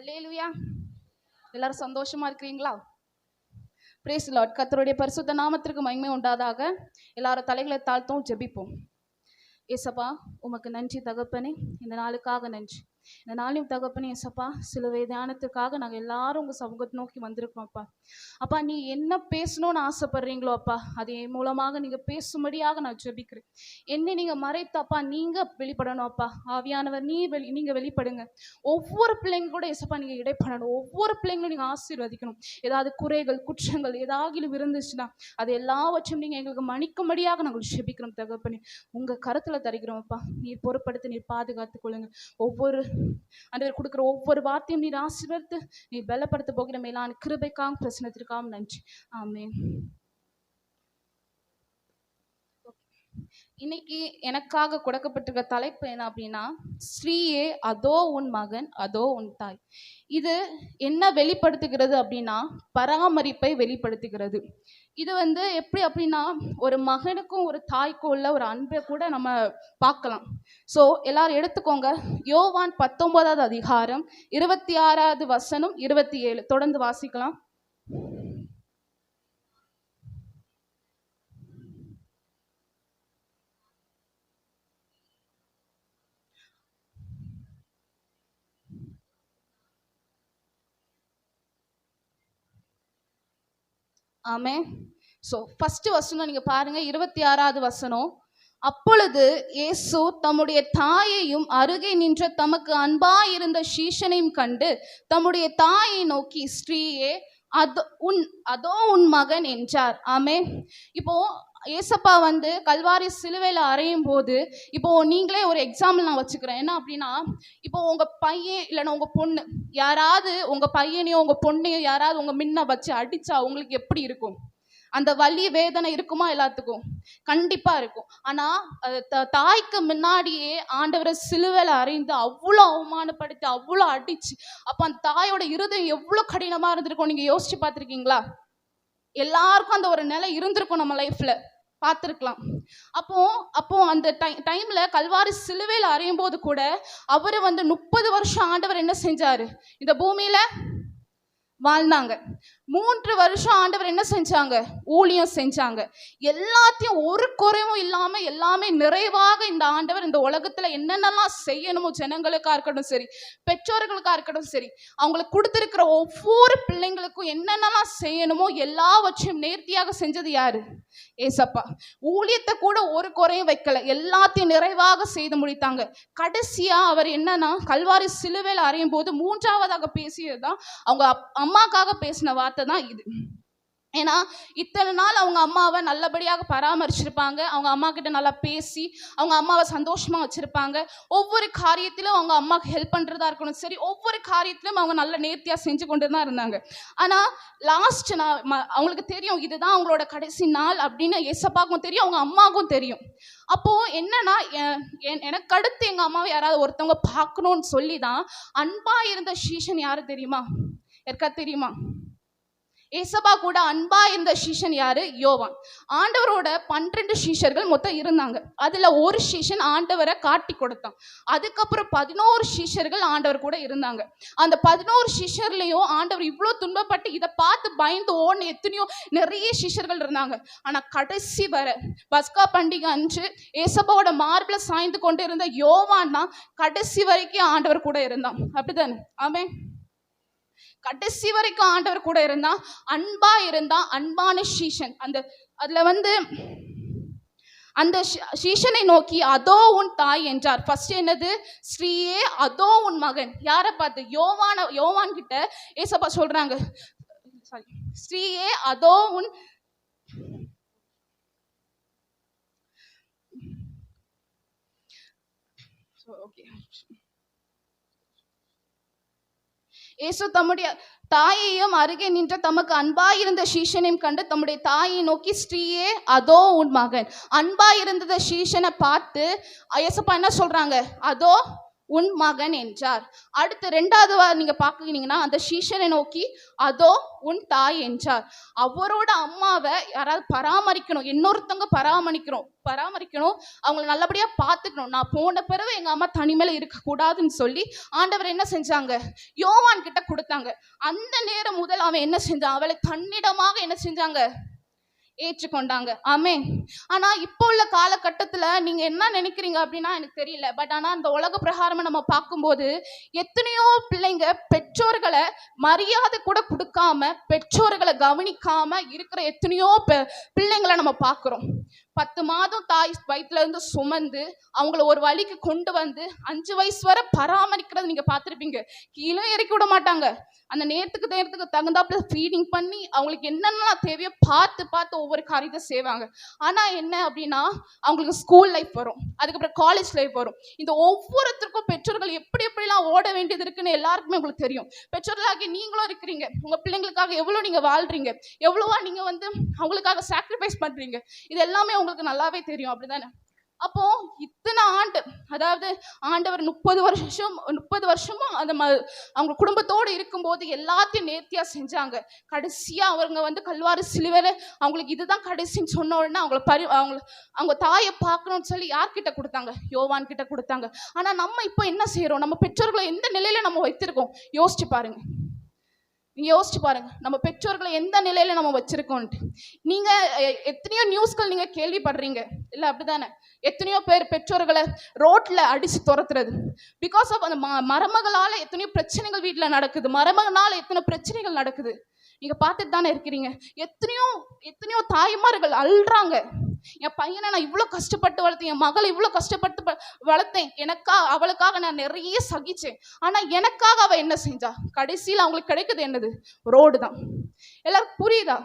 அல்லேலூயா. எல்லாரும் சந்தோஷமா இருக்கிறீங்களா? Praise the Lord. கர்த்தருடைய பரிசுத்த நாமத்திற்கு மகிமை உண்டாதாக. எல்லாரும் தலைகளை தாழ்த்தும், ஜெபிப்போம். ஏசப்பா, உமக்கு நன்றி தகப்பனே, இந்த நாளுக்காக நன்றி. இந்த நாளையும் தகப்பனே ஏசப்பா, சிலுவை தியானத்துக்காக நாங்கள் எல்லாரும் உங்கள் சமூகத்தை நோக்கி வந்திருக்கோம். அப்பா அப்பா, நீ என்ன பேசணும்னு ஆசைப்படுறீங்களோ அப்பா, அதே மூலமாக நீங்கள் பேசும்படியாக நான் ஜெபிக்கிறேன். என்னை நீங்கள் மறைத்தப்பா, நீங்கள் வெளிப்படணும் அப்பா. ஆவியானவர் நீங்கள் வெளிப்படுங்க. ஒவ்வொரு பிள்ளைங்க கூட ஏசப்பா நீங்கள் இடைப்படணும். ஒவ்வொரு பிள்ளைங்களும் நீங்கள் ஆசீர்வதிக்கணும். ஏதாவது குறைகள் குற்றங்கள் ஏதாவது இருந்துச்சுன்னா அது எல்லாவற்றையும் நீங்கள் எங்களுக்கு மன்னிக்கும்படியாக நாங்கள் ஜெபிக்கிறோம் தகப்பனே. உங்கள் கருத்தில் தருகிறோம் அப்பா. நீர் பொறுப்படுத்தி நீர் பாதுகாத்துக் கொள்ளுங்க. ஒவ்வொரு ஆண்டவர் கொடுக்குற ஒவ்வொரு வார்த்தையும் நீர் ஆசீர்வதித்து நீர் பலப்படுத்த போகிற மேலான கிருபைக்காக பிரசனத்திற்காக நன்றி. ஆமென். இன்னைக்கு எனக்காக கொடுக்கப்பட்டிருக்க தலைப்பு என்ன அப்படின்னா, ஸ்ரீயே அதோ உன் மகன் அதோ உன் தாய். இது என்ன வெளிப்படுத்துகிறது அப்படின்னா, பராமரிப்பை வெளிப்படுத்துகிறது. இது எப்படி அப்படின்னா, ஒரு மகனுக்கும் ஒரு தாய்க்கும் உள்ள ஒரு அன்பை கூட நம்ம பார்க்கலாம். ஸோ எல்லாரும் எடுத்துக்கோங்க. யோவான் 19வது அதிகாரம் 26வது வசனம் 27 தொடர்ந்து வாசிக்கலாம். ஆமே. ஸோ ஃபர்ஸ்ட் வசனம் நீங்க பாருங்க, 26வது வசனம். அப்பொழுது இயேசு தம்முடைய தாயையும் அருகே நின்ற தமக்கு அன்பாயிருந்த சீஷனையும் கண்டு தம்முடைய தாயை நோக்கி, ஸ்ரீயே அதோ உன் மகன் என்றார். ஆமே. இப்போ ஏசப்பா கல்வாரி சிலுவையில் அறையும் போது, இப்போ நீங்களே ஒரு எக்ஸாம்பிள் நான் வச்சுக்கிறேன். என்ன அப்படின்னா, இப்போ உங்க பையன் இல்லைன்னா உங்க பொண்ணு யாராவது உங்க பையனையோ உங்க பொண்ணையோ யாராவது உங்க முன்ன வச்சு அடிச்சா உங்களுக்கு எப்படி இருக்கும்? அந்த வலி வேதனை இருக்குமா? எல்லாத்துக்கும் கண்டிப்பா இருக்கும். ஆனா தாய்க்கு முன்னாடியே ஆண்டவரை சிலுவையில அறைந்து அவ்வளோ அவமானப்படுத்தி அவ்வளோ அடிச்சு, அப்ப அந்த தாயோட இருதயம் எவ்வளவு கடினமா இருந்திருக்கும் நீங்க யோசிச்சு பார்த்திருக்கீங்களா? எல்லாருக்கும் அந்த ஒரு நிலை இருந்திருக்கும், நம்ம லைஃப்ல பார்த்துருக்கலாம். அப்போ அந்த டைம்ல கல்வாரி சிலுவையில் அறையும் போது கூட அவரு 30 வருஷம் ஆண்டவர் என்ன செஞ்சாரு? இந்த பூமியில வாழ்ந்தாங்க. 3 வருஷம் ஆண்டவர் என்ன செஞ்சாங்க? ஊழியம் செஞ்சாங்க. எல்லாத்தையும் ஒரு குறைவும் இல்லாம எல்லாமே நிறைவாக இந்த ஆண்டவர் இந்த உலகத்துல என்னென்னலாம் செய்யணுமோ, ஜனங்களுக்கா இருக்கட்டும் சரி, பெற்றோர்களுக்கா இருக்கட்டும் சரி, அவங்களுக்கு கொடுத்திருக்கிற ஒவ்வொரு பிள்ளைங்களுக்கும் என்னென்னலாம் செய்யணுமோ எல்லாவற்றையும் நேர்த்தியாக செஞ்சது யாரு? ஏசப்பா. ஊழியத்தை கூட ஒரு குறையும் வைக்கல, எல்லாத்தையும் நிறைவாக செய்து முடித்தாங்க. கடைசியா அவர் என்னன்னா, கல்வாரி சிலுவையில் அறையும் போது 3ஆவதாக பேசியதுதான் அவங்க அம்மாக்காக பேசின வார்த்தை தான் இது. ஏன்னா இத்தனை நாள் அவங்க அம்மாவை நல்லபடியாக பராமரிச்சிருப்பாங்க. அவங்க அம்மா கிட்ட நல்லா பேசி அவங்க அம்மாவை சந்தோஷமா வச்சிருப்பாங்க. ஒவ்வொரு காரியத்திலும் அவங்க அம்மாவுக்கு ஹெல்ப் பண்றதா இருக்கணும் சரி, ஒவ்வொரு காரியத்திலும் அவங்க நல்ல நேர்த்தியா செஞ்சு கொண்டு தான் இருந்தாங்க. ஆனா லாஸ்ட் அவங்களுக்கு தெரியும் இதுதான் அவங்களோட கடைசி நாள் அப்படின்னு ஏசப்பாவுக்கும் தெரியும், அவங்க அம்மாவுக்கும் தெரியும். அப்போ என்னன்னா, எனக்கு அடுத்து எங்க அம்மாவை யாராவது ஒருத்தவங்க பார்க்கணும்னு சொல்லிதான் அன்பா இருந்த சீஷன் யாரு தெரியுமா? யாருக்கா தெரியுமா? ஏசப்பா கூட அன்பா இருந்த சீஷன் யாரு? யோவான். ஆண்டவரோட 12 சீஷர்கள் மொத்தம் இருந்தாங்க. அதுல ஒரு சீஷன் ஆண்டவரை காட்டி கொடுத்தான். அதுக்கப்புறம் 11 சீஷர்கள் ஆண்டவர் கூட இருந்தாங்க. அந்த 11 சீஷர்லயும் ஆண்டவர் இவ்வளவு துன்பப்பட்டு இதை பார்த்து பயந்து ஓடுன எத்தனையோ நிறைய சீஷர்கள் இருந்தாங்க. ஆனா கடைசி வரை பஸ்கா பண்டிகை அன்று ஏசப்பாவோட மார்பிள சாய்ந்து கொண்டு இருந்த யோவான் தான் கடைசி வரைக்கும் ஆண்டவர் கூட இருந்தான். அப்படித்தானே? ஆமே. கடைசி வரைக்கும் ஆண்டவர் கூட இருந்தா, அன்பா இருந்தா, அன்பான சீஷன். அதுல அந்த சீஷனை நோக்கி அதோ உன் தாய் என்றார். ஃபர்ஸ்ட் என்னது? ஸ்ரீயே அதோ உன் மகன். யாரை பார்த்து? யோவான் கிட்ட ஏசப்பா சொல்றாங்க, ஸ்ரீயே அதோ உன் இயேசு தம்முடைய தாயையும் அருகே நின்ற தமக்கு அன்பாயிருந்த சீஷனையும் கண்டு தம்முடைய தாயை நோக்கி, ஸ்ரீயே அதோ உன் மகன். அன்பாயிருந்த சீஷனை பார்த்து இயேசுப்பா என்ன சொல்றாங்க? அதோ உன் மகன் என்றார். அடுத்து 2வது நீங்க பாக்குறீங்கன்னா அந்த சீஷனை நோக்கி அதோ உன் தாய் என்றார். அவரோட அம்மாவை யாராவது பராமரிக்கணும், இன்னொருத்தவங்க பராமரிக்கணும், அவங்களை நல்லபடியா பார்த்துக்கணும். நான் போன பிறகு எங்க அம்மா தனிமையில இருக்க கூடாதுன்னு சொல்லி ஆண்டவர் என்ன செஞ்சாங்க, யோவான் கிட்ட கொடுத்தாங்க. அந்த நேரம் முதல் அவன் என்ன செஞ்சான், அவளை தன்னிடமாக என்ன செஞ்சாங்க, ஏற்றுக்கொண்டாங்க. ஆமென். ஆனா இப்போ உள்ள காலகட்டத்துல நீங்க என்ன நினைக்கிறீங்க அப்படின்னா எனக்கு தெரியல. பட் ஆனா அந்த உலக பிரகாரமா நம்ம பார்க்கும்போது எத்தனையோ பிள்ளைங்க பெற்றோர்களை மரியாதை கூட கொடுக்காம, பெற்றோர்களை கவனிக்காம இருக்கிற எத்தனையோ பிள்ளைங்களை நம்ம பார்க்கிறோம். 10 மாதம் தாய் வயிற்றுல இருந்து சுமந்து அவங்கள ஒரு வழிக்கு கொண்டு வந்து 5 வயசு வரை பராமரிக்கிறது நீங்க பார்த்துருப்பீங்க. கீழே இறக்கி விட மாட்டாங்க. அந்த நேரத்துக்கு தகுந்தாப்புல ஃபீடிங் பண்ணி அவங்களுக்கு என்னென்னலாம் தேவையோ பார்த்து ஒவ்வொரு காரியத்தை செய்வாங்க. ஆனா என்ன அப்படின்னா அவங்களுக்கு ஸ்கூல் லைஃப் வரும், அதுக்கப்புறம் காலேஜ் லைஃப் வரும். இந்த ஒவ்வொருத்தருக்கும் பெற்றோர்கள் எப்படிலாம் ஓட வேண்டியது இருக்குன்னு எல்லாருக்குமே உங்களுக்கு தெரியும். பெற்றோர்களாகி நீங்களும் இருக்கிறீங்க, உங்க பிள்ளைங்களுக்காக எவ்வளவு நீங்க வாழ்றீங்க, எவ்வளவா நீங்க அவங்களுக்காக சாக்ரிஃபைஸ் பண்றீங்க, இது எல்லாமே உங்களுக்கு நல்லாவே தெரியும். அப்படிதானே? அப்போ இத்தனை ஆண்டு, அதாவது ஆண்டவர் 30 வருஷமும் அந்த அவங்க குடும்பத்தோடு இருக்கும்போது எல்லாத்தையும் நேர்த்தியா செஞ்சாங்க. கடைசியா அவங்க கல்வாரி சிலுவையில அவங்களுக்கு இதுதான் கடைசின்னு சொன்ன உடனே அவங்க தாயை பார்க்கணும்னு சொல்லி யார்கிட்ட கொடுத்தாங்க, யோவான் கிட்ட கொடுத்தாங்க. ஆனா நம்ம இப்போ என்ன செய்யறோம், நம்ம பெற்றோர்களை எந்த நிலையில நம்ம வைத்திருக்கோம் யோசிச்சு பாருங்க. நம்ம பெற்றோர்களை எந்த நிலையில நம்ம வச்சிருக்கோம்ட்டு. நீங்க எத்தனையோ நியூஸ்கள் நீங்க கேள்விப்படுறீங்க இல்ல, அப்படிதானே? எத்தனையோ பேர் பெற்றோர்களை ரோட்ல அடிச்சு துரத்துறது. பிகாஸ் ஆஃப் அந்த மருமகளால எத்தனையோ பிரச்சனைகள் வீட்டுல நடக்குது, மருமகனால எத்தனை பிரச்சனைகள் நடக்குது. நீங்க பார்த்துட்டு தானே இருக்கிறீங்க. எத்தனையோ தாய்மார்கள் அழுறாங்க, என் பையனை நான் இவ்வளவு கஷ்டப்பட்டு வளர்த்தேன், என் மகளை இவ்வளவு கஷ்டப்பட்டு வளர்த்தேன், அவளுக்காக நான் நிறைய சகிச்சேன், ஆனா எனக்காக அவ என்ன செஞ்சா, கடைசியில் அவங்களுக்கு கிடைக்குது என்னது, ரோடு தான். எல்லாரும் புரியுதா?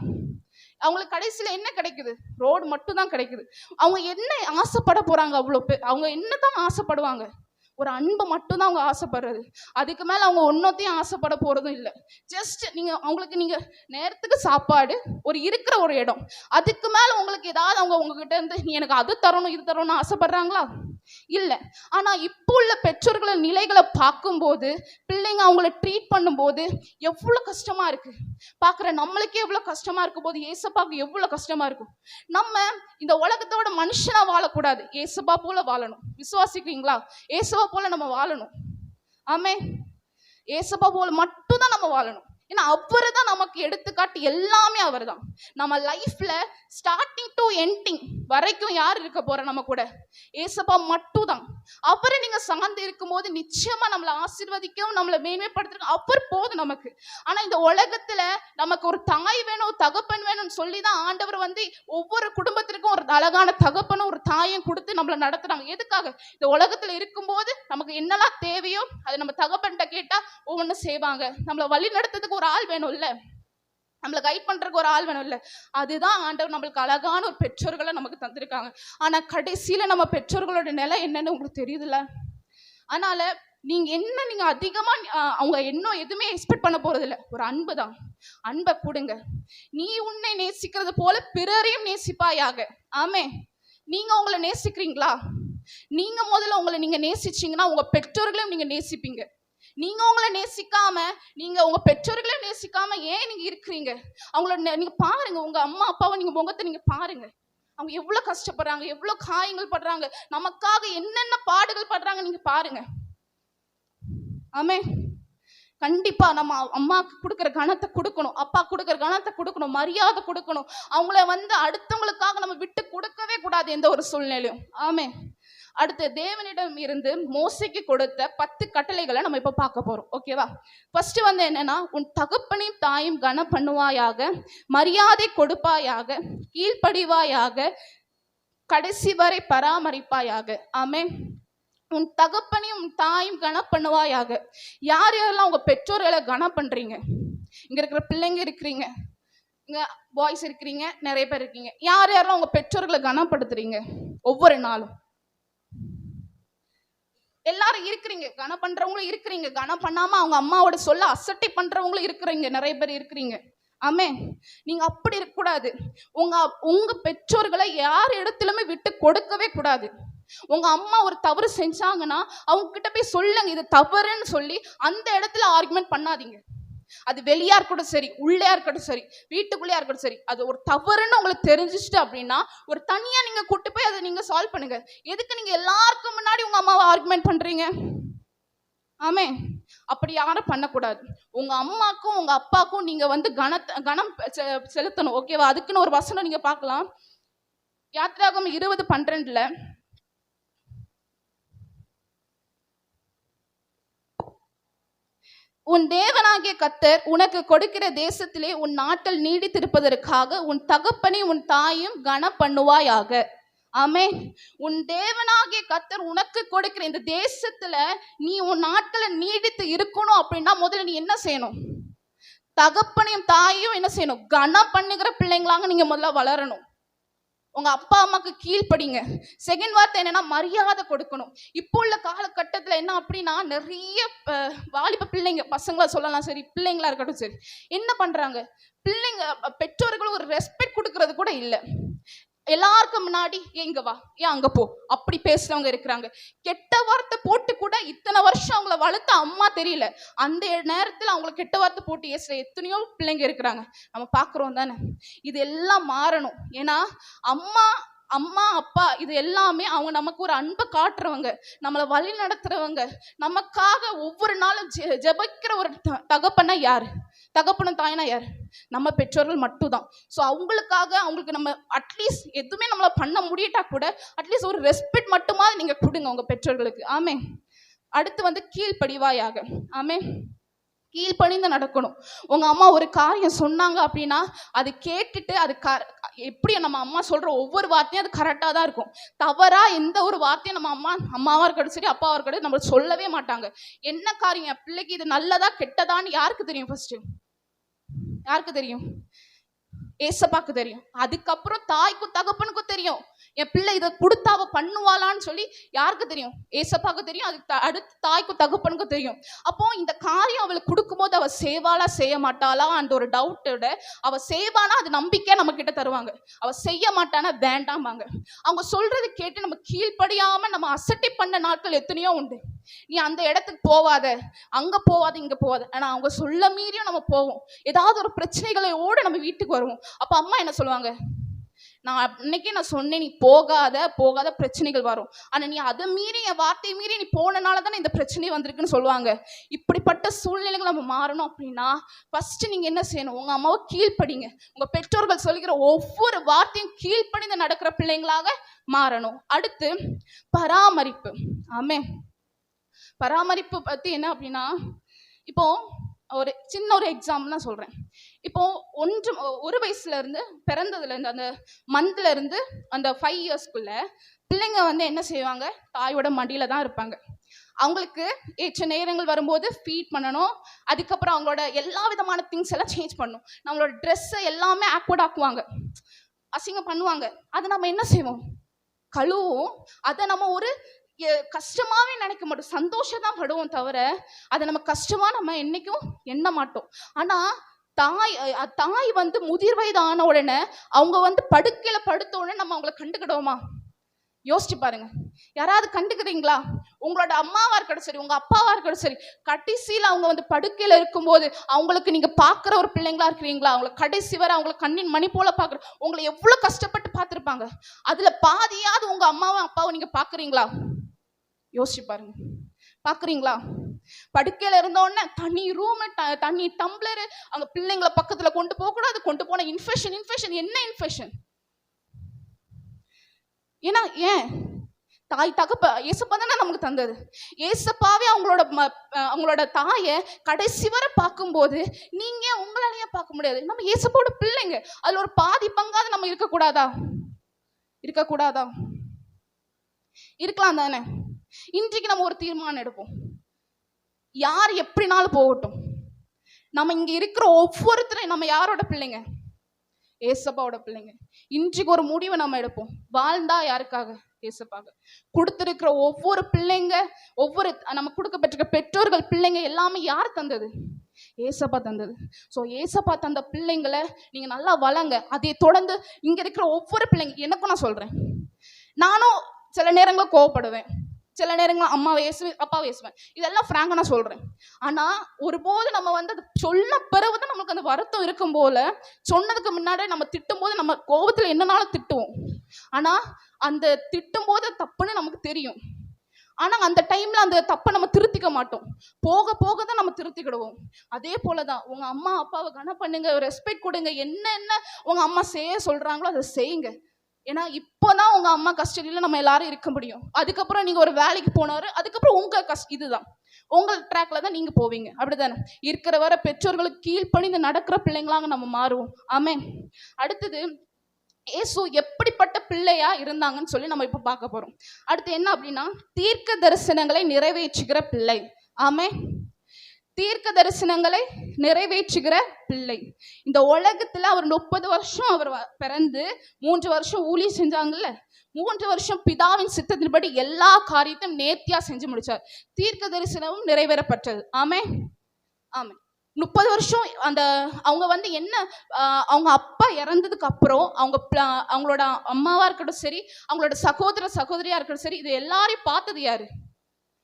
அவங்களுக்கு கடைசியில என்ன கிடைக்குது, ரோடு மட்டும் தான் கிடைக்குது. அவங்க என்ன ஆசைப்பட போறாங்க, அவ்வளவு பேர் அவங்க என்னதான் ஆசைப்படுவாங்க, ஒரு அன்பை மட்டும் தான் அவங்க ஆசைப்படுறது. அதுக்கு மேல அவங்க ஒன்னத்தையும் ஆசைப்பட போறதும் இல்லை. ஜஸ்ட் நீங்க நேரத்துக்கு சாப்பாடு, ஒரு இருக்கிற ஒரு இடம், அதுக்கு மேல உங்களுக்கு ஏதாவது அவங்க உங்ககிட்ட இருந்து நீ எனக்கு அது தரணும் இது தரணும்னு ஆசைப்படுறாங்களா? இல்ல. ஆனா இப்போ உள்ள பெற்றோர்களின் நிலைகளை பார்க்கும்போது, பிள்ளைங்க அவங்கள ட்ரீட் பண்ணும்போது எவ்வளவு கஷ்டமா இருக்கு பாக்குற. நம்மளுக்கே எவ்வளவு கஷ்டமா இருக்கும் போது ஏசப்பாக்கு எவ்வளவு கஷ்டமா இருக்கும். நம்ம இந்த உலகத்தோட மனுஷனா வாழக்கூடாது, ஏசப்பா போல வாழணும். விசுவாசிக்கிறீங்களா? ஏசப்பா போல நம்ம வாழணும். ஆமென். ஏசப்பா போல மட்டும் தான் நம்ம வாழணும். ஏன்னா அவரு தான் நமக்கு எடுத்துக்காட்டு, எல்லாமே அவர் தான். நம்ம லைஃப்ல ஸ்டார்டிங் டு எண்டிங் வரைக்கும் யார் இருக்க போற நம்ம கூட, ஏசப்பா மட்டும் தான். அவரை நீங்க சார்ந்து இருக்கும் போது நிச்சயமா நம்மளை ஆசீர்வதிக்கவும் நம்மளை மேன்மைப்படுத்துறதும் அவர் போதும் நமக்கு. ஆனா இந்த உலகத்துல நமக்கு ஒரு தாய் வேணும், தகப்பன் வேணும்னு சொல்லிதான் ஆண்டவர் ஒவ்வொரு குடும்பத்திற்கும் ஒரு அழகான தகப்பனும் ஒரு தாயும் கொடுத்து நம்மளை நடத்துறாங்க. எதுக்காக? இந்த உலகத்துல இருக்கும்போது நமக்கு என்னெல்லாம் தேவையோ அதை நம்ம தகப்பன்கிட்ட கேட்டா ஒவ்வொன்றும் செய்வாங்க. நம்மளை வழி நடத்துறதுக்கு ஒரு ஆள் வேணும் இல்ல, நம்மளை கைட் பண்றதுக்கு ஒரு ஆள் வேணும் இல்ல. அதுதான் ஆண்டவர் நம்மளுக்கு அழகான ஒரு பெற்றோர்களை நமக்கு தந்திருக்காங்க. ஆனா கடைசியில நம்ம பெற்றோர்களோட நிலை என்னன்னு உங்களுக்கு தெரியுதுல்ல. அதனால நீங்க அதிகமா அவங்க இன்னும் எதுவுமே எக்ஸ்பெக்ட் பண்ண போறது இல்ல, ஒரு அன்பு தான். அன்பை கொடுங்க. நீ உன்னை நேசிக்கிறது போல பிறரையும் நேசிப்பாயாக. ஆமே. நீங்க உங்களை நேசிக்கிறீங்களா? நீங்க முதல்ல உங்களை நீங்க நேசிச்சீங்கன்னா உங்க பெற்றோர்களையும் நீங்க நேசிப்பீங்க. நீங்க உங்களை நேசிக்காம, நீங்க உங்க பெற்றோர்களையும் நேசிக்காம ஏன் நீங்க இருக்கிறீங்க? அவங்களோட நீங்க பாருங்க, உங்க அம்மா அப்பாவை நீங்க முகத்தை நீங்க பாருங்க. அவங்க எவ்வளவு கஷ்டப்படுறாங்க, எவ்வளவு காயங்கள் படுறாங்க, நமக்காக என்னென்ன பாடுகள் படுறாங்க நீங்க பாருங்க. ஆமே. கண்டிப்பா நம்ம அம்மாக்கு கொடுக்குற கணத்தை கொடுக்கணும், அப்பா கொடுக்குற கணத்தை கொடுக்கணும், மரியாதை கொடுக்கணும். அவங்கள அடுத்தவங்களுக்காக நம்ம விட்டு கொடுக்கவே கூடாது எந்த ஒரு சூழ்நிலையும். ஆமே. அடுத்து தேவனிடம் இருந்து மோசைக்கு கொடுத்த 10 கட்டளைகளை நம்ம இப்ப பார்க்க போறோம். ஓகேவா? ஃபர்ஸ்ட் என்னன்னா, உன் தகப்பனையும் தாயும் கனம் பண்ணுவாயாக, மரியாதை கொடுப்பாயாக, கீழ்ப்படிவாயாக, கடைசி வரை பராமரிப்பாயாக. ஆமே. உன் தகப்பனையும் உன் தாயும் கனம் பண்ணுவாயாக. யார் யாரெல்லாம் உங்க பெற்றோர்களை கனம் பண்றீங்க? இங்க இருக்கிற பிள்ளைங்க இருக்கிறீங்க, இங்க பாய்ஸ் இருக்கிறீங்க, நிறைய பேர் இருக்கீங்க. யார் யாரெல்லாம் உங்க பெற்றோர்களை கனப்படுத்துறீங்க? ஒவ்வொரு நாளும் எல்லாரும் இருக்கிறீங்க, கனம் பண்றவங்களும் இருக்கிறீங்க, கனம் பண்ணாம அவங்க அம்மாவோட சொல்ல அசட்டை பண்றவங்களும் இருக்கிறீங்க, நிறைய பேர் இருக்கிறீங்க. ஆமே. நீங்க அப்படி இருக்க கூடாது. உங்க பெற்றோர்களை யார் இடத்திலுமே விட்டு கொடுக்கவே கூடாது. உங்க அம்மா ஒரு தவறு செஞ்சாங்கன்னா அவங்க கிட்ட போய் சொல்லுங்க இது தவறுன்னு சொல்லி. அந்த இடத்துல ஆர்குமெண்ட் பண்ணாதீங்க. அது வெளியா இருக்கட்டும் சரி, உள்ளே இருக்கட்டும் சரி, வீட்டுக்குள்ளேயா இருக்கட்டும் சரி, அது ஒரு தவறுன்னு உங்களுக்கு தெரிஞ்சிச்சுட்டு அப்படின்னா ஒரு தனியா நீங்க கூட்டு போய் அதை நீங்க சால்வ் பண்ணுங்க. எதுக்கு நீங்க எல்லாருக்கும் முன்னாடி உங்க அம்மாவை ஆர்குமெண்ட் பண்றீங்க? ஆமே, அப்படி யாரும் பண்ணக்கூடாது. உங்க அம்மாக்கும் உங்க அப்பாக்கும் நீங்க வந்து கணம் செலுத்தணும். ஓகேவா? அதுக்குன்னு ஒரு வசனம் நீங்க பார்க்கலாம். யாத்திராகமம் 20:12 உன் தேவனாகிய கர்த்தர் உனக்கு கொடுக்கிற தேசத்திலே உன் நாட்கள் நீடித்திருப்பதற்காக உன் தகப்பனை உன் தாயும் கனம் பண்ணுவாயாக. ஆமே, உன் தேவனாகிய கர்த்தர் உனக்கு கொடுக்கிற இந்த தேசத்துல நீ உன் நாட்களை நீடித்து இருக்கணும் அப்படின்னா முதல்ல நீ என்ன செய்யணும்? தகப்பனையும் தாயும் என்ன செய்யணும்? கனம் பண்ணுகிற பிள்ளைங்களாக நீங்க முதல்ல வளரணும். உங்க அப்பா அம்மாக்கு கீழ்ப்படிங்க. செகண்ட் வார்த்தை என்னன்னா மரியாதை கொடுக்கணும். இப்போ உள்ள காலகட்டத்தில் என்ன அப்படின்னா நிறைய வாலிப பிள்ளைங்க, பசங்களா சொல்லலாம் சரி, பிள்ளைங்களா இருக்கட்டும் சரி, என்ன பண்றாங்க? பிள்ளைங்க பெற்றோர்கள் ஒரு ரெஸ்பெக்ட் கொடுக்கறது கூட இல்லை. எல்லாருக்கும் முன்னாடி எங்க வா, ஏன் அங்க போ, அப்படி பேசுறவங்க இருக்கிறாங்க. கெட்ட வார்த்தை போட்டு கூட இத்தனை வருஷம் அவங்கள வளர்த்த அம்மா தெரியல, அந்த நேரத்தில் அவங்கள கெட்ட வார்த்தை போட்டு ஏசுற எத்தனையோ பிள்ளைங்க இருக்கிறாங்க. நம்ம பாக்குறோம் தானே? இது எல்லாம் மாறணும். ஏன்னா அம்மா அம்மா அப்பா இது எல்லாமே அவங்க நமக்கு ஒரு அன்பை காட்டுறவங்க, நம்மளை வழி நடத்துறவங்க, நமக்காக ஒவ்வொரு நாளும் ஜெபிக்கிற ஒரு தகப்பனா யாரு? தகப்பனும் தாயினா யார்? நம்ம பெற்றோர்கள் மட்டும்தான். ஸோ அவங்களுக்கு நம்ம அட்லீஸ்ட் எதுவுமே நம்மள பண்ண முடியட்டா கூட அட்லீஸ்ட் ஒரு ரெஸ்பெக்ட் மட்டுமா நீங்க கொடுங்க உங்க பெற்றோர்களுக்கு. ஆமே. அடுத்து வந்து கீழ்ப்படிவாயாக. ஆமே, கீழ்ப்படிந்து நடக்கணும். உங்க அம்மா ஒரு காரியம் சொன்னாங்க அப்படின்னா அது கேட்டுட்டு அது எப்படி நம்ம அம்மா சொல்ற ஒவ்வொரு வார்த்தையும் அது கரெக்டாக தான் இருக்கும். தவறா எந்த ஒரு வார்த்தையும் நம்ம அம்மாவா இருக்கட்டும் சரி, அப்பாவா இருக்கட்டும் நம்ம சொல்லவே மாட்டாங்க. என்ன காரியம் பிள்ளைக்கு இது நல்லதா கெட்டதான்னு யாருக்கு தெரியும்? ஃபர்ஸ்ட் யாருக்கு தெரியும்? ஏசப்பாக்கு தெரியும். அதுக்கப்புறம் தாய்க்கும் தகப்பனுக்கும் தெரியும் என் பிள்ளை இதை கொடுத்தா அவ பண்ணுவாளான்னு சொல்லி. யாருக்கு தெரியும்? ஏசப்பாக்கு தெரியும். அதுக்கு அடுத்து தாய்க்கும் தகப்பனுக்கும் தெரியும். அப்போ இந்த காரியம் அவளுக்கு கொடுக்கும்போது அவ சேவாளா செய்ய மாட்டாளா அந்த ஒரு டவுட்டோட அவ செய்வானா அது நம்பிக்கை நம்ம கிட்ட தருவாங்க. அவ செய்ய மாட்டானா வேண்டாமாங்க. அவங்க சொல்றது கேட்டு நம்ம கீழ்ப்படியாம நம்ம அசட்டை பண்ண நாட்கள் எத்தனையோ உண்டு. நீ அந்த இடத்துக்கு போவாத, அங்க போவாத, இங்க போவாத. ஆனா அவங்க சொல்ல மீறியும் நம்ம போவோம். ஏதாவது ஒரு பிரச்சனைகளோட நம்ம வீட்டுக்கு வருவோம். அப்ப அம்மா என்ன சொல்லுவாங்க? நான் சொன்னேன் நீ போகாத பிரச்சனைகள் வரும். ஆனா நீ அதை மீறி என் வார்த்தையை மீறி நீ போனனால தானே இந்த பிரச்சனை வந்திருக்குன்னு சொல்லுவாங்க. இப்படிப்பட்ட சூழ்நிலைகள் நம்ம மாறணும் அப்படின்னா ஃபர்ஸ்ட் நீங்க என்ன செய்யணும்? உங்க அம்மாவை கீழ்ப்படிங்க. உங்க பெற்றோர்கள் சொல்லுகிற ஒவ்வொரு வார்த்தையும் கீழ்ப்படிந்து நடக்கிற பிள்ளைங்களாக மாறணும். அடுத்து பராமரிப்பு. ஆமே, பராமரிப்பு பத்தி என்ன அப்படின்னா, இப்போ ஒரு சின்ன ஒரு எக்ஸாம்பிள் தான் சொல்றேன். இப்போ ஒரு வயசுல இருந்து பிறந்ததுல இருந்து அந்த மந்த்ல இருந்து அந்த 5 இயர்ஸ்க்குள்ள பிள்ளைங்க வந்து என்ன செய்வாங்க? தாயோட மடியில தான் இருப்பாங்க. அவங்களுக்கு ஏற்ற நேரங்கள் வரும்போது ஃபீட் பண்ணணும். அதுக்கப்புறம் அவங்களோட எல்லா விதமான திங்ஸ் எல்லாம் சேஞ்ச் பண்ணணும். நம்மளோட ட்ரெஸ்ஸை எல்லாமே ஆக்வர்ட் ஆக்குவாங்க, அசிங்கம் பண்ணுவாங்க. அதை நம்ம என்ன செய்வோம்? கழுவும். அதை நம்ம ஒரு கஷ்டமாவே நினைக்க மாட்டோம், சந்தோஷம் தான் படுவோம் தவிர அதை நம்ம கஷ்டமா நம்ம என்னைக்கும் எண்ண மாட்டோம். ஆனா தாய் வந்து முதிர் வயது ஆன உடனே அவங்க வந்து படுக்கையில படுத்த உடனே நம்ம அவங்கள கண்டுக்கிடுவோமா? யோசிச்சு பாருங்க. யாராவது கண்டுக்கிறீங்களா? உங்களோட அம்மாவா இருக்கட்டும் சரி, உங்க அப்பாவா இருக்கட்டும் சரி, கடைசியில் அவங்க வந்து படுக்கையில இருக்கும்போது அவங்களுக்கு நீங்க பாக்குற ஒரு பிள்ளைங்களா இருக்கிறீங்களா? அவங்களை கடைசி வரை அவங்களை கண்ணின் மணி போல பாக்குற உங்களை எவ்வளவு கஷ்டப்பட்டு பார்த்துருப்பாங்க. அதுல பாதியாவது உங்க அம்மாவும் அப்பாவும் நீங்க பாக்குறீங்களா? யோசிச்சு பாருங்க. பாக்குறீங்களா? படுக்கையில இருந்தோடனே தனி ரூம், தனி டம்ளர், அங்க பிள்ளைங்களை பக்கத்துல கொண்டு போக கூடாது. கொண்டு போன இன்ஃபெக்ஷன். என்ன இன்ஃபெக்ஷன்? ஏன்னா ஏன் தாய் தகப்ப ஏசப்பா தானே நமக்கு தந்தது. ஏசப்பாவே அவங்களோட தாயை கடைசி வரை பார்க்கும்போது நீங்க உங்களாலேயே பார்க்க முடியாது. நம்ம ஏசப்பாவோட பிள்ளைங்க, அதுல ஒரு பாதி பங்காவது நம்ம இருக்கக்கூடாதா? இருக்கலாம் தானே? இன்றைக்கு நம்ம ஒரு தீர்மானம் எடுப்போம். யார் எப்படினாலும் போகட்டும், நம்ம இங்க இருக்கிற ஒவ்வொருத்தரும் நம்ம யாரோட பிள்ளைங்க? ஏசப்பாவோட பிள்ளைங்க. இன்றைக்கு ஒரு முடிவை நம்ம எடுப்போம். வாழ்ந்தா யாருக்காக? ஏசப்பாக. கொடுத்திருக்கிற ஒவ்வொரு பிள்ளைங்க, ஒவ்வொரு நம்ம கொடுக்கப்பட்டிருக்க பெற்றோர்கள் பிள்ளைங்க எல்லாமே யார் தந்தது? ஏசப்பா தந்தது. ஸோ ஏசப்பா தந்த பிள்ளைங்களை நீங்க நல்லா வளங்க. அதை தொடர்ந்து இங்க இருக்கிற ஒவ்வொரு பிள்ளைங்க, எனக்கும் நான் சொல்றேன், நானும் சில நேரங்களில் கோவப்படுவேன், சில நேரங்கள் அம்மா வேசுவேன், அப்பா வேசுவேன். இதெல்லாம் ஃப்ராங்காக நான் சொல்கிறேன். ஆனால் ஒருபோது நம்ம வந்து அது சொன்ன பிறகு தான் நமக்கு அந்த வருத்தம் இருக்கும் போல, சொன்னதுக்கு முன்னாடி நம்ம திட்டும் போது நம்ம கோபத்தில் என்னன்னாலும் திட்டுவோம். ஆனால் அந்த திட்டும் போது தப்புன்னு நமக்கு தெரியும். ஆனால் அந்த டைமில் அந்த தப்பை நம்ம திருத்திக்க மாட்டோம். போக போக தான் நம்ம திருத்திக்கிடுவோம். அதே போல தான் உங்கள் அம்மா அப்பாவை கனம் பண்ணுங்க, ரெஸ்பெக்ட் கொடுங்க. என்ன உங்கள் அம்மா செய்ய சொல்கிறாங்களோ அதை செய்யுங்க. ஏன்னா இப்போ தான் உங்கள் அம்மா கஸ்டடியில் நம்ம எல்லாரும் இருக்க முடியும். அதுக்கப்புறம் நீங்கள் ஒரு வேலைக்கு போனாரு, அதுக்கப்புறம் உங்கள் இதுதான் உங்கள் ட்ராக்ல தான் நீங்கள் போவீங்க. அப்படிதானே? இருக்கிற வர பெற்றோர்களுக்கு கீழ்ப்பணிந்து நடக்கிற பிள்ளைங்களாங்க நம்ம மாறுவோம். ஆமென். அடுத்தது இயேசு எப்படிப்பட்ட பிள்ளையா இருந்தாங்கன்னு சொல்லி நம்ம இப்போ பார்க்க போறோம். அடுத்து என்ன அப்படின்னா, தீர்க்க தரிசனங்களை நிறைவேற்றுகிற பிள்ளை. ஆமென். தீர்க்க தரிசனங்களை நிறைவேற்றுகிற பிள்ளை. இந்த உலகத்துல அவர் 30 வருஷம் அவர் பிறந்து 3 வருஷம் ஊழியம் செஞ்சாங்கல்ல, 3 வருஷம் பிதாவின் சித்தத்தின்படி எல்லா காரியத்தையும் நேர்த்தியா செஞ்சு முடிச்சார். தீர்க்க தரிசனமும் நிறைவேறப்பட்டது. ஆமென். ஆமென். 30 வருஷம் அந்த அவங்க வந்து என்ன, அவங்க அப்பா இறந்ததுக்கு அப்புறம் அவங்களோட அம்மாவா இருக்கட்டும் சரி, அவங்களோட சகோதரியா இருக்கட்டும் சரி, இது எல்லாரையும் பார்த்தது யாரு?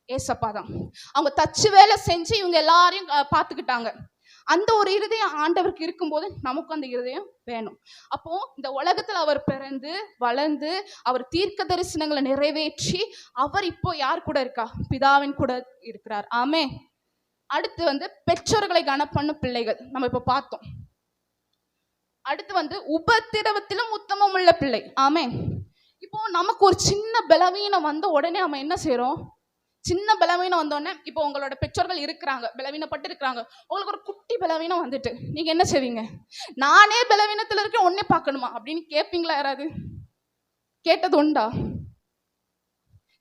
ஏசப்பா தான். அவங்க தச்சு வேலை செஞ்சு இவங்க எல்லாரையும் பார்த்துக்கிட்டாங்க. அந்த ஒரு இருதயம் ஆண்டவருக்கு இருக்கும்போது நமக்கும் அந்த இருதயம் வேணும். அப்போ இந்த உலகத்துல அவர் பிறந்து வளர்ந்து அவர் தீர்க்க தரிசனங்களை நிறைவேற்றி அவர் இப்போ யார் கூட இருக்கா? பிதாவின் கூட இருக்கிறார். ஆமே. அடுத்து வந்து பெற்றோர்களை கனப்பண்ணும் பிள்ளைகள் நம்ம இப்ப பார்த்தோம். அடுத்து வந்து உபத்திரவத்திலும் உத்தமம் உள்ள பிள்ளை. ஆமே. இப்போ நமக்கு ஒரு சின்ன பலவீனம் வந்த உடனே நம்ம என்ன செய்யறோம்? சின்ன பலவீனம் வந்தோடனே, இப்போ உங்களோட பெற்றோர்கள் இருக்கிறாங்க, பலவீனப்பட்டு இருக்கிறாங்க, உங்களுக்கு ஒரு குட்டி பலவீனம் வந்துட்டு நீங்க என்ன செய்வீங்க? நானே பலவீனத்துல இருக்க ஒன்னே பார்க்கணுமா அப்படின்னு கேட்பீங்களா? யாராவது கேட்டது உண்டா?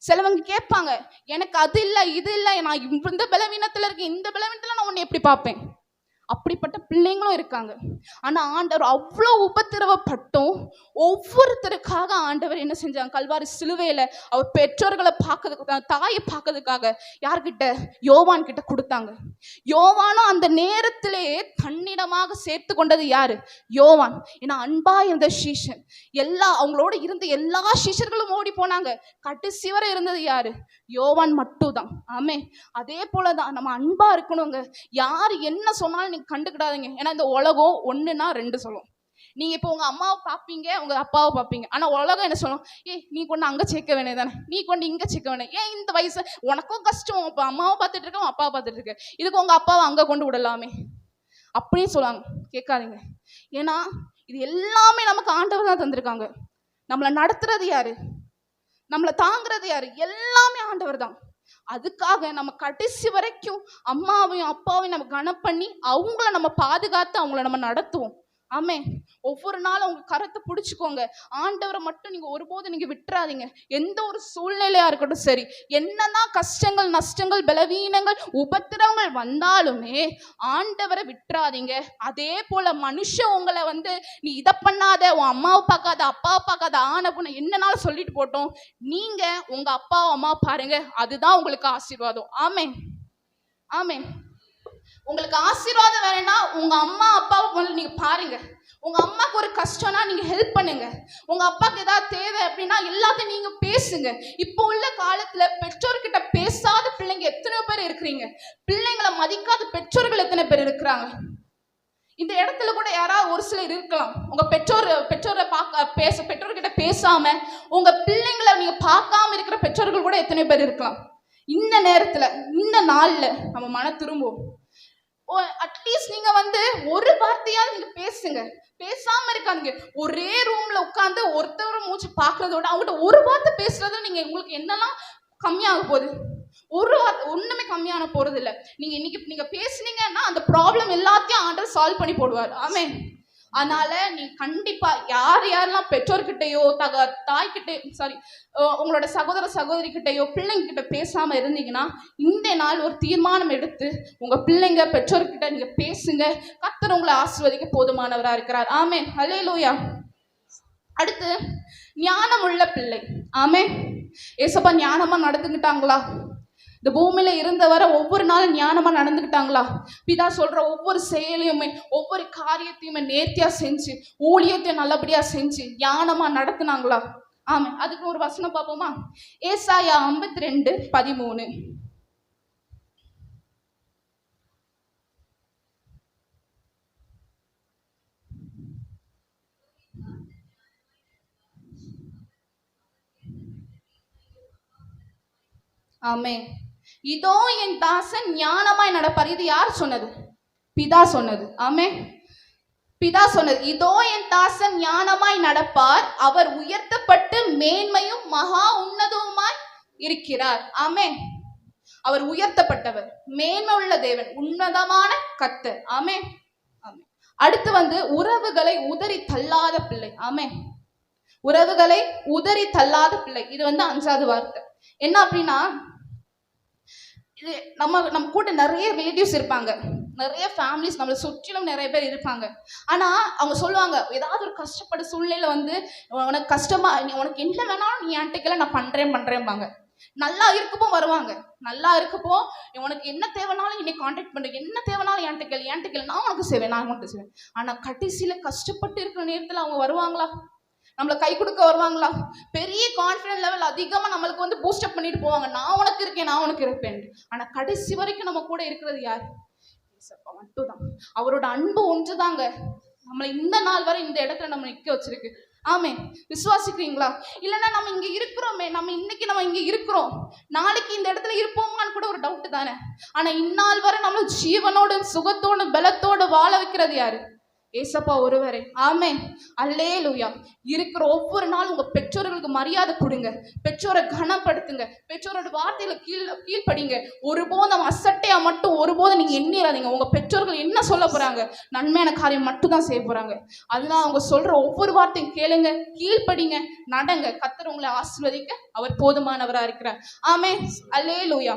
சிலவங்க கேட்பாங்க, எனக்கு அது இல்லை இது இல்லை, நான் இந்த பலவீனத்துல இருக்கேன், இந்த பலவீனத்துல நான் உன்னை எப்படி பார்ப்பேன்? அப்படிப்பட்ட பிள்ளைங்களும் இருக்காங்க. ஆனா ஆண்டவர் அவ்வளோ உபத்திரவப்பட்டும் ஒவ்வொருத்தருக்காக ஆண்டவர் என்ன செஞ்சாங்க? கல்வாரி சிலுவையில அவர் பெற்றோர்களை பார்க்கறதுக்கு, தாயை பார்க்கறதுக்காக யார்கிட்ட? யோவான் கிட்ட கொடுத்தாங்க. யோவானும் அந்த நேரத்திலேயே தன்னிடமாக சேர்த்து கொண்டது யாரு? யோவான். ஏன்னா அன்பா இருந்த சீஷன். அவங்களோட இருந்த எல்லா சீஷர்களும் ஓடி போனாங்க. கடைசி வரை இருந்தது யாரு? யோவான் மட்டும் தான். ஆமே. அதே போலதான் நம்ம அன்பா இருக்கணுங்க. யார் என்ன சொன்னாலும் நீங்க கண்டுக்கிடாதீங்க. ஏன்னா இந்த உலகம் 1னா 2 சொல்லும். நீங்க இப்போ உங்க அம்மாவை பார்ப்பீங்க, உங்க அப்பாவை பார்ப்பீங்க. ஆனா உலகம் என்ன சொல்லும்? நீ கொண்டு அங்க சேர்க்க வேண்டியதானே, நீ கொண்டு இங்க சேர்க்க வேண்டிய, ஏன் இந்த வயசு உனக்கும் கஷ்டம், இப்போ அம்மாவை பார்த்துட்டு இருக்க, அப்பாவை பார்த்துட்டு இருக்க, இதுக்கு உங்க அப்பாவை அங்க கொண்டு விடலாமே அப்படின்னு சொல்லுவாங்க. கேட்காதீங்க. ஏன்னா இது எல்லாமே நமக்கு ஆண்டவர் தான் தந்திருக்காங்க. நம்மளை நடத்துறது யாரு? நம்மளை தாங்குறது யாரு? எல்லாமே ஆண்டவர் தான். அதுக்காக நம்ம கடைசி வரைக்கும் அம்மாவையும் அப்பாவையும் நம்ம கனம் பண்ணி அவங்கள நம்ம பாதுகாத்து அவங்கள நம்ம நடத்துவோம். ஆமே. ஒவ்வொரு நாளும் உங்க கரத்தை பிடிச்சிக்கோங்க. ஆண்டவரை மட்டும் நீங்க ஒருபோது நீங்க விட்டுறாதீங்க. எந்த ஒரு சூழ்நிலையா இருக்கட்டும் சரி, என்னதான் கஷ்டங்கள் நஷ்டங்கள் பலவீனங்கள் உபத்திரவங்கள் வந்தாலுமே ஆண்டவரை விட்டுறாதீங்க. அதே போல மனுஷன் உங்களை வந்து நீ இதை பண்ணாத, உன் அம்மாவை பார்க்காத, அப்பாவை பார்க்காத, ஆன பொண்ணு என்னன்னாலும் சொல்லிட்டு போட்டோம், நீங்க உங்க அப்பாவை அம்மா பாருங்க, அதுதான் உங்களுக்கு ஆசீர்வாதம். ஆமே. ஆமே. உங்களுக்கு ஆசீர்வாதம் வேணும்னா உங்க அம்மா அப்பாவை நீங்க பாருங்க. உங்க அம்மாக்கு ஒரு கஷ்டம்னா நீங்க ஹெல்ப் பண்ணுங்க. உங்க அப்பாவுக்கு ஏதாவது தேவை அப்படின்னா எல்லாத்தையும் நீங்க பேசுங்க. இப்போ உள்ள காலத்துல பெற்றோர்கிட்ட பேசாத பிள்ளைங்க எத்தனை பேர் இருக்கிறீங்க? பிள்ளைங்களை மதிக்காத பெற்றோர்கள் எத்தனை பேர் இருக்கிறாங்க? இந்த இடத்துல கூட யாராவது ஒரு சிலர் இருக்கலாம். உங்க பெற்றோரை பெற்றோர்கிட்ட பேசாம உங்க பிள்ளைங்களை நீங்க பார்க்காம இருக்கிற பெற்றோர்கள் கூட எத்தனை பேர் இருக்கலாம். இந்த நேரத்துல இந்த நாள்ல நம்ம மன திரும்புவோம். அட்லீஸ்ட் நீங்க வந்து ஒரு வார்த்தையாவது நீங்க பேசுங்க. பேசாம இருக்காதீங்க. ஒரே ரூம்ல உட்கார்ந்து ஒருத்தவரை மூச்சு பாக்குறதோட அவங்ககிட்ட ஒரு வார்த்தை பேசுறதும் நீங்க உங்களுக்கு என்னெல்லாம் கம்மியாக போகுது? ஒரு வார்த்தை ஒண்ணுமே கம்மியான போறது இல்லை. நீங்க இன்னைக்கு நீங்க பேசுனீங்கன்னா அந்த ப்ராப்ளம் எல்லாத்தையும் ஆண்டவர் சால்வ் பண்ணி போடுவார். ஆமே. அதனால நீ கண்டிப்பா யாரெல்லாம் பெற்றோர்கிட்டயோ உங்களோட சகோதரி கிட்டையோ பிள்ளைங்க கிட்ட பேசாம இருந்தீங்கன்னா இந்த நாள் ஒரு தீர்மானம் எடுத்து உங்க பிள்ளைங்க பெற்றோர்கிட்ட நீங்க பேசுங்க. கர்த்தர் உங்களை ஆசீர்வதிக்க போதுமானவரா இருக்கிறார். ஆமென். ஹல்லேலூயா. அடுத்து ஞானம் உள்ள பிள்ளை. ஆமென். ஏசப்பா ஞானமா நடந்துக்கிட்டாங்களா? இந்த பூமியில இருந்த வர ஒவ்வொரு நாளும் ஞானமா நடந்துக்கிட்டாங்களா? பிதா சொல்ற ஒவ்வொரு செயலையுமே ஒவ்வொரு காரியத்தையுமே நேர்த்தியா செஞ்சு ஊழியத்தையும் நல்லபடியா செஞ்சு ஞானமா நடத்தினாங்களா? ஆமா, அதுக்கு ஒரு வசனம் பார்ப்போமா? ஏசாயா 52:13. ஆமே, இதோ என் தாசன் ஞானமாய் நடப்பார். இது யார் சொன்னது? பிதா சொன்னது. ஆமே, பிதா சொன்னது. இதோ என் தாசன் ஞானமாய் நடப்பார், அவர் உயர்த்தப்பட்டு மேன்மையும் மகா உன்னதவுமாய் இருக்கிறார். ஆமே, அவர் உயர்த்தப்பட்டவர், மேன்மை உள்ள தேவன், உன்னதமான கர்த்தர். ஆமே. ஆமே. அடுத்து உறவுகளை உதறி தள்ளாத பிள்ளை. ஆமே, உறவுகளை உதறி தள்ளாத பிள்ளை. இது 5வது வார்த்தை. என்ன அப்படின்னா, இது நம்ம கூட நிறைய ரிலேட்டிவ்ஸ் இருப்பாங்க, நிறைய ஃபேமிலிஸ் நம்மளை சுற்றிலும் நிறைய பேர் இருப்பாங்க. ஆனா அவங்க சொல்லுவாங்க, ஏதாவது ஒரு கஷ்டப்பட சூழ்நிலையில உனக்கு கஷ்டமா, உனக்கு என்ன வேணாலும் நீ என்கிட்ட நான் பண்றேன்பாங்க. நல்லா இருக்கப்போ வருவாங்க, நல்லா இருக்கப்போ உனக்கு என்ன தேவைனாலும் என்னை கான்டாக்ட் பண்றேன், என்ன தேவைனாலும் என்கிட்ட கேளு, நான் உனக்கு செய்வேன். ஆனா கடைசியில கஷ்டப்பட்டு இருக்கிற நேரத்துல அவங்க வருவாங்களா? நம்மளை கை கொடுக்க வருவாங்களா? பெரிய கான்ஃபிடன்ஸ் லெவல் அதிகமா நம்மளுக்கு பூஸ்டப் பண்ணிட்டு போவாங்க, நான் உனக்கு இருப்பேன். ஆனா கடைசி வரைக்கும் நம்ம கூட இருக்கிறது யார்? மட்டும்தான். அவரோட அன்பு ஒன்றுதாங்க நம்மளை இந்த நாள் வரை இந்த இடத்துல நம்ம நிக்க வச்சிருக்கு. ஆமே, விசுவாசிக்கிறீங்களா? இல்லைன்னா நம்ம இங்க இருக்கிறோமே, இன்னைக்கு இங்க இருக்கிறோம், நாளைக்கு இந்த இடத்துல இருப்போமான்னு கூட ஒரு டவுட் தானே. ஆனா இந்நாள் வரை நம்ம ஜீவனோட சுகத்தோட பலத்தோட வாழ வைக்கிறது யாரு? ஏசப்பா ஒருவரே. ஆமே, அல்லேலூயா. இருக்கிற ஒவ்வொரு நாளும் உங்க பெற்றோர்களுக்கு மரியாதை கொடுங்க, பெற்றோரை கனப்படுத்துங்க, பெற்றோரோட வார்த்தையில கீழ்படிங்க. ஒருபோதும் அசட்டையா மட்டும் ஒருபோதும் நீங்க எண்ணிடாதீங்க. உங்க பெற்றோர்கள் என்ன சொல்ல போறாங்க? நன்மையான காரியம் மட்டும் தான் செய்ய போறாங்க. அதனால அவங்க சொல்ற ஒவ்வொரு வார்த்தையும் கேளுங்க, கீழ்படிங்க, நடங்க. கர்த்தர் உங்களை ஆசீர்வதிக்க அவர் போதுமானவரா இருக்கிறார். ஆமே, அல்லேலூயா.